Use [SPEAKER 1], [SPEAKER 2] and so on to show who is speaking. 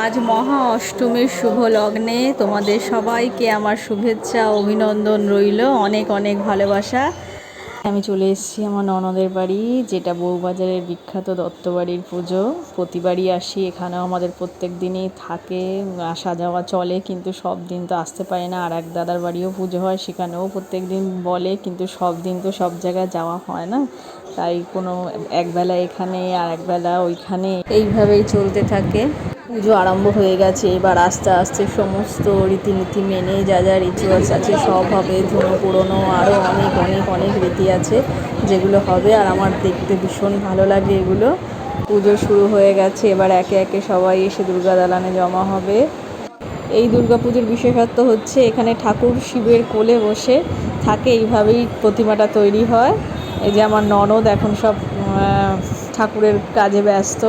[SPEAKER 1] আজ মহা অষ্টমীর শুভ লগ্নে তোমাদের সবাইকে আমার শুভেচ্ছা অভিনন্দন রইল, অনেক অনেক ভালোবাসা। আমি চলে এসেছি আমার ননদের বাড়ি, যেটা বউবাজারের বিখ্যাত দত্তবাড়ির পুজো। প্রতিবারই আসি, এখানেও আমাদের প্রত্যেক দিনই থাকে, আসা যাওয়া চলে, কিন্তু সব দিন তো আসতে পারি না। আর এক দাদার বাড়িও পুজো হয়, সেখানেও প্রত্যেক দিন বলে, কিন্তু সব দিন তো সব জায়গায় যাওয়া হয় না, তাই কোনো একবেলা এখানে আর একবেলা ওইখানে, এইভাবেই চলতে থাকে। পুজো আরম্ভ হয়ে গেছে, এবার আস্তে আস্তে সমস্ত রীতিনীতি মেনে যা যা রিচুয়ালস আছে সব হবে। ধুনো পুরোনো আরও অনেক অনেক অনেক রীতি আছে যেগুলো হবে, আর আমার দেখতে ভীষণ ভালো লাগে এগুলো। পুজো শুরু হয়ে গেছে, এবার একে একে সবাই এসে দুর্গা দালানে জমা হবে। এই দুর্গাপুজোর বিশেষত্ব হচ্ছে এখানে ঠাকুর শিবের কোলে বসে থাকে, এইভাবেই প্রতিমাটা তৈরি হয়। এই যে আমার ননদ এখন সব ঠাকুরের কাজে ব্যস্ত।